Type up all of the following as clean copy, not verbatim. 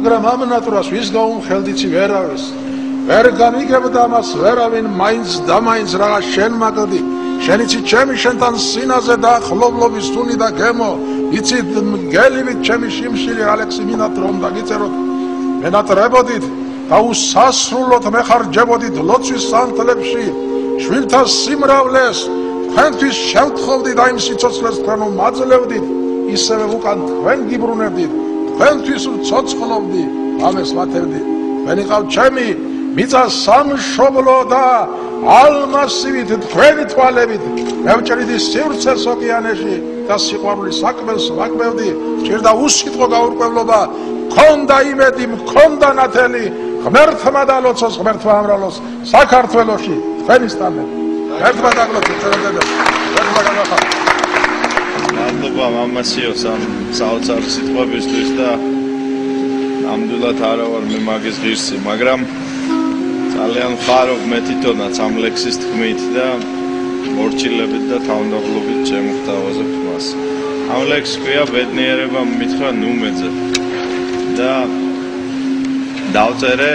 მაგრამ ამ ნატურას ვის გაუმხელდიცი ვერავის ვერ განიგებდა მას ვერავინ მაინც და მაინც რაღაც შენ მაგდი შენიცი ჩემი შენთან სინაზე და ხლობლობის თუნი და გემო იცი გელივით ჩემი შიმშილი ალექსი მინათ რომ დაგიწეროთ მენატრებოდით და უსასრულოდ მეხარჯებოდით ლოცვის სანთლებში შვილთა სიმრავლეს თქვენთვის შევთხოვდით და იმ სიცოცხლეს თქვენ უმაძლევდით ისევე უკან თქვენ გიბრუნებდით თქვენთვის ვცოცხლობდი ამას ვათებდით თქვენი ყავთ ჩემი მიწა სამშობლო და ალმასივით თქვენი თვალებით მევჭრიდი სივრცეს ოკეანეში და სიყვარულის საკვებს ვაკმევდი ჭირდა უსიტყვო გაურკვევლობა მქონდა იმედი მქონდა ნათელი ღმერთმა დალოცოს ღმერთმა ამრავლოს საქართველოში თქვენისთანე ღმერთმა დაგლოცოს ღმერთმა განახარჯოს მადლობა მამასიოს ამ საოცარ სიტყვებისთვის და ნამდვილად არა ვარ მე მაგის ღირსი მაგრამ ძალიან ხარობ მე თვითონაც ამ ლექსის თქმით და მორჩილებით და თავმდაბლობით შემოხტავაზებ მას. ამ ლექსს ქვია ბედნიერება მითხრა ნუმეძე და დავწერე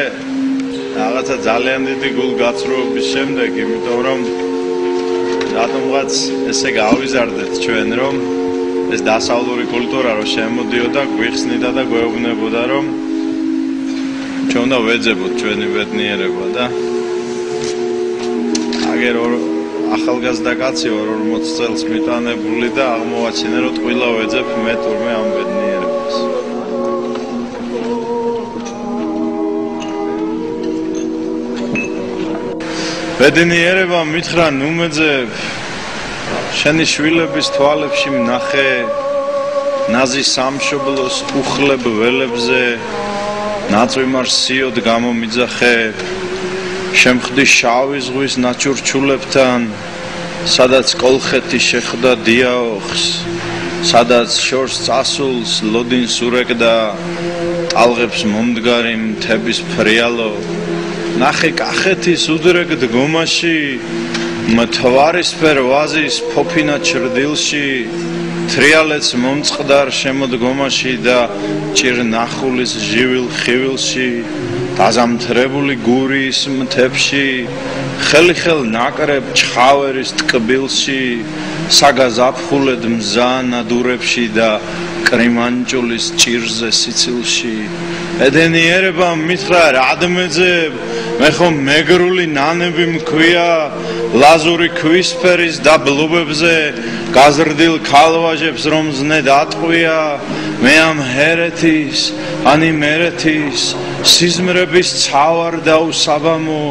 რაღაცა ძალიან დიდი გულგაცრუების შემდეგ, იმიტომ რომ რატომღაც ესე გავიზარდეთ ჩვენ რომ ეს დასავლური კულტურა რომ შემოდიოდა გვიხსნიდა და გვეუბნებოდა რომ ჩვენ უნდა ვეძებოთ ჩვენი ბედნიერება და აგერ ახალგაზრდა კაცი 40 წელს მიტანებული და აღმოვაჩინე რომ ტყუილა ვეძებ მე თურმე ამ ბედნიერებას. ბედნიერება მითხრა ნუმეძე შენი შვილების თვალებში ვნახე ნაზი სამშობლოს უხლებ ველებზე ნაწვიმარ სიოდ გამომიძახე შემხდი შავი ზღვის ნაჩურჩულებთან სადაც კოლხეთი შეხვდა დიაოხს სადაც შორს წასულს ლოდინს ურეკდა ტალღებს მომდგარი მთების ფრიალო ნახე კახეთის უდრეგ დგომაში მთვარისფერ ვაზის ფოფინა ჩრდილში თრიალეთს მომწყდარ შემოდგომაში და ჭირნახულის ჟივილ ხივილში დაზამთრებული გურის მთებში ხელიხელ ნაკრებ ჩხავერის ტკბილში საგაზაფხულედ მზა ნადურებში და კრიმანჭულის ჭირზე სიცილში ბედნიერება მითხრა რადმეძებ მე ხომ მეგრული ნანები მქვია ლაზური ქვისფერის დაბლობებზე გაზრდილ ქალვაჟებს რომ ზნე დატყვია მე ამ ჰერეთის ანი მერეთის სიზმრების ცავარ და უსაბამო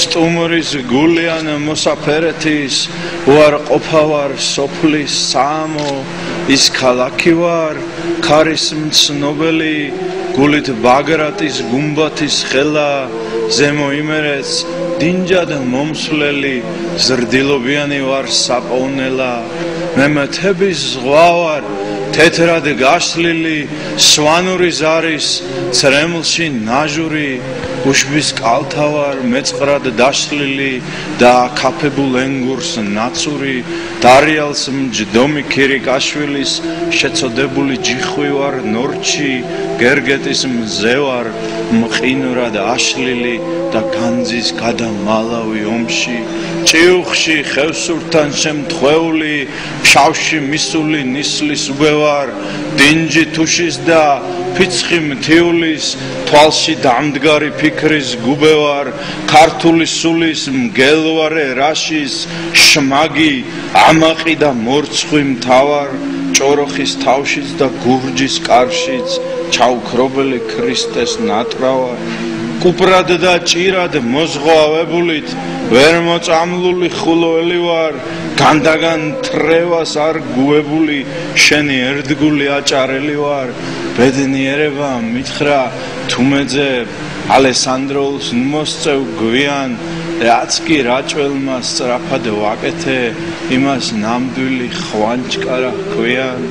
სტუმრის გულიან მოსაფერეთის უარ ყოფავარ სოფლის სამო ის ქალაქი ვარ ქარის მცნობელი გულით ბაგრატის გუმბათის ხელა ზემო იმერეთს დინჯად მომსვლელი ზრდილობიანი ვარ საპოვნელა მე მთების ზღვა ვარ თეთრად გაშლილი სვანური ზარის ცრემლში ნაჟური უშბის კალთა ვარ მეწყრად დაშლილი და აკაფებულ ენგურს ნაცური დარიალს მჯდომი ქირიკაშვილის შეწოდებული ჯიხვი ვარ ნორჩი გერგეტის მზე ვარ მყინვრად აშლილი და განძის გადამალავი ომში ჭიუხში ხევსურთან შემთხვეული ფშავში მისული ნისლის უბევარ დინჯი თუშის და ფიცხი მთიულის თვალში დამდგარი ფიქრის გუბევარ ქართული სულის მგელვარე რაშის შმაგი ამაყი და მორცხვი მთავარ ჭოროხის თავშიც და გურჯის კარშიც ჩაუქრობელი ქრისტეს ნატრავა კუპრად და ჭირად მოზღვავებულით ვერ მოწამლული ხულოელი ვარ განდაგან თრევას არ გუებული შენი ერთგული აჭარელი ვარ ბედნიერება მითხრა თუმეძე ალესანდროულს მოსწევ გვიან რაც კი რაჭველმა სწრაფად ვაკეთე იმას ნამდვილი ხვანჭკარა ქვიან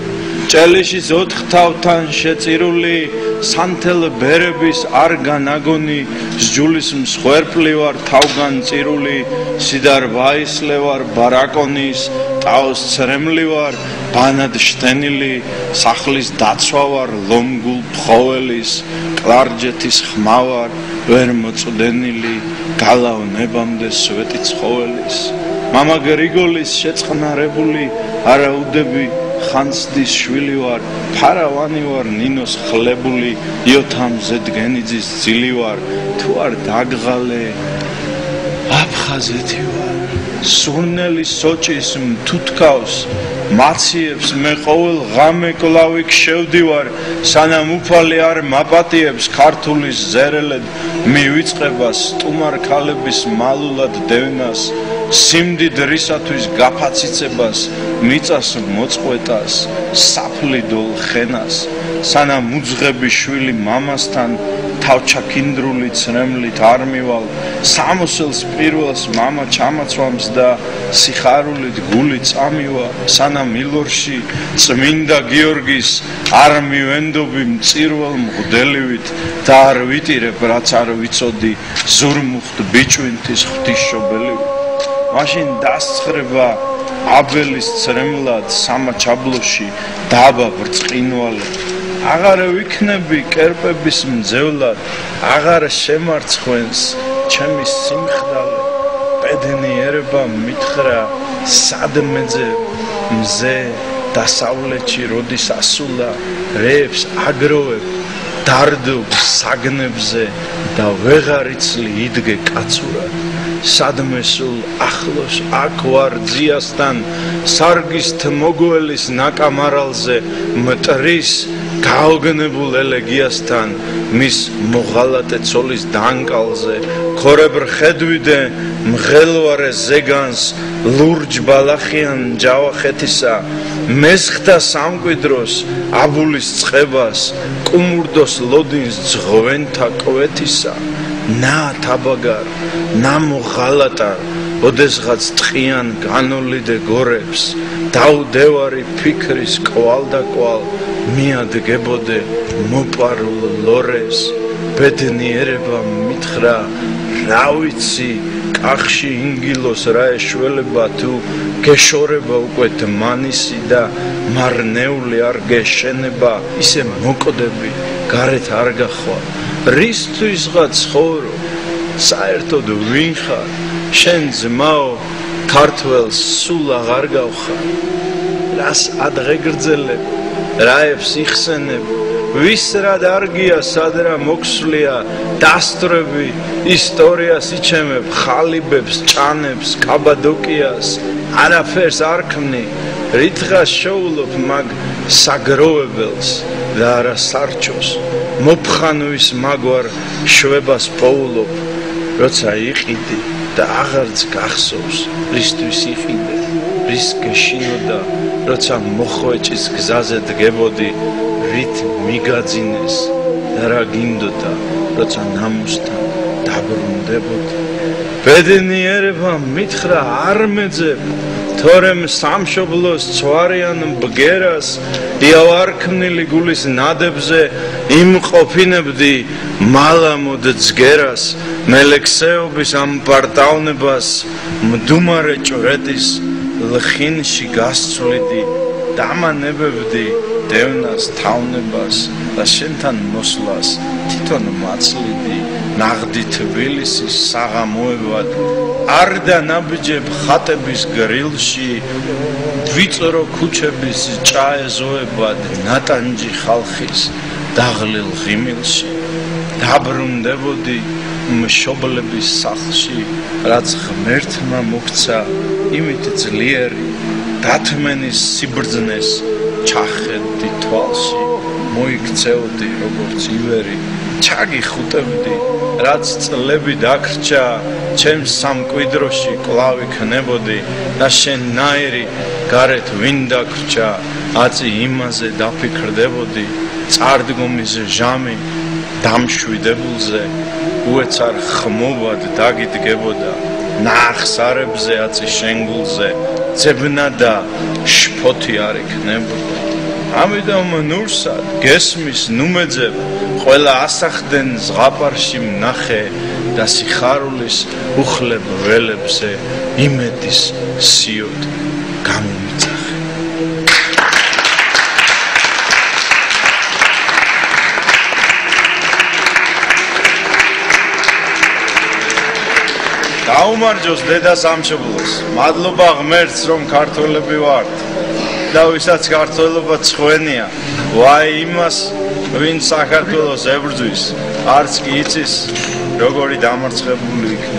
ჭელიში 4 თავთან შეწირული სანთელ ბერების არ განაგონი სჯულის მსხვერპლი ვარ თავგან წირული სიდარ ვაისლე ვარ ბარაკონის ტაოს ცრემლი ვარ ბანად შთენილი სახლის დაცვა ვარ ლომგულ ფხოველის კლარჯეთის ხმა ვარ ვერ მოწდენილი გალავნებამდე სვეტი ცხოველის მამა გრიგოლის შეწყნარებული არაუდები ხანცდის შვილი ვარ ფარავანი ვარ ნინოს ხლებული იოთამ ზედგენიძის ძილი ვარ თუ არ დაგღალე აფხაზეთი ვარ სურნელი სოჭის მთუთქავს მაციებს მე ყოველ ღამე კლავი ქშევდივარ სანამ უფალი არ მაპატიებს ქართულის ზერელად მივიწყება სტუმარ ქალების მალულად დევნას სიმდიდ რისათვის გაფაციცებას მიწას მოწყვეტას საფლიდოლ ხენას სანამ უძღები შვილი მამასთან თავჩაქინდრული ცრემლით არ მივალ სამოსელს პირველს მამა ჩამაცვამს და სიხარულით გული წამივა სანამ ილორში წმინდა გიორგის არ მივენდობი მწირვალ მღვდელივით და არ ვიტირებ რაც არ ვიცოდი ზურმუხტ ბიჭვინთის ღვთისმშობელივით მაშინ დასცხრება აბელის ცრემლად სამაჩაბლოში დაბა ბრწყინვალე აღარ ვიქნები კერპების მძევლად აღარ შემარცხვენს ჩემი სიმხდალე ბედნიერება მითხრა სადმეძე მზე დასავლეთში როდის ასულა რეებს აგროვებ დარდობ საგნებზე და ვეღარ იცლი იდგე კაცურად სადმე სულ ახლოს აქ ვარ ძიასთან სარგის მოგველის ნაკამარალზე მტრის გაოგნებულ ელეგიასთან მის მოღალატე ცოლის დანკალზე ქორებრ ხედვიდე მღელვარე ზეგანს ლურჯ ბალახიან ჯავახეთისა მესხთა სამკვიდროს აბულის წყებას კუმურდოს ლოდინს ძღვენთა კვეთისა ნა თაბაგარ ნა მოღალატარ ოდესღაც ტყიან განოლიდე გორებს დაუდევარი ფიქრის კვალ და კვალ მიადგებოდე მოპარულ ლორეს ბედნიერება მითხრა რა ვიცი კახში ინგილოს რა ეშველება თუ გეშორება უკვე დმანისი და მარნეული არ გეშენება ისე მოკვდები გარეთ არ გახვალ რისთვისღაც ხოვრო საერთოდ ვინ ხარ შენ ძმაო ქართველს სულ აღარ გავხარ რას ადღეგრძელებ რაებს იხსენებ ვის რა დარგია სადრა მოქსვლია დასტრები ისტორიას იჩემებ ხალიბებს ჭანებს კაბადოკიას არაფერს არ ქმნი რითღას შეულობ მაგ საგროვებელს და არა სარჩოს მოფხანვის მაგვარ შვებას პოულობ როცა იყიდი და აღარც გახსოვს რისთვის იყიდე რის გეშინოდა როცა მოხვეჭის გზაზე დგებოდი რით მიგაძინეს და რა გინდოდა როცა ნამუსთან დაბრუნდებოდი ბედნიერება მითხრა არ მეძებ თორემ სამშობლოს ცვარიან ბგერას იავარქმნილი გულის ნადებზე იმყოფინებდი მალამოდ ძგერას მელექსეობის ამ პარტავნებას მდუმარე ჭვრეტის ლხინში გასცვლიდი დამანებებდი დევნას თავნებას და შენთან მოსვლას თვითონ მაცლიდი ნაღდი თბილისის საღამოებად არ დანაბჯებ ხატების გრილში ვიწრო ქუჩების ჭაეზოებად ნატანჯი ხალხის დაღლილ ღიმილში დაბრუნდებოდი მშობლების სახლში რაც ღმერთმა მოგცა იმით ძლიერი დათმენის სიბრძნეს ჩახედდი თვალში მოიქცეოდი როგორც ივერი ჩაგიხუტებდი რაც წლები დაგრჩა ჩემს სამკვიდროში კლავი ქნებოდი და შენნაირი გარეთ ვინ დაგრჩა აწი იმაზე დაფიქრდებოდი წარდგომის ჟამი დამშვიდებულზე უეცარ ხმობად დაგიდგებოდა ნახსარებზე აწი შენგულზე ძებნა და შფოთი არ იქნებოდა ამიტომ ნურსა გესმის ნუმეძებ ყველა ასახდენ ზღაპარში მნახე და სიხარულის უხლებ ველებზე იმედის სიოდ გამომიწახე. გაუმარჯოს დედა სამშობლოს, მადლობა ღმერთს რომ ქართველები ვართ და ვისაც ქართველობა ცხვენია, ვაი იმას ვინც საქართველოს ებრძვის, არც კი იცის როგორი დამარცხებული იქნება.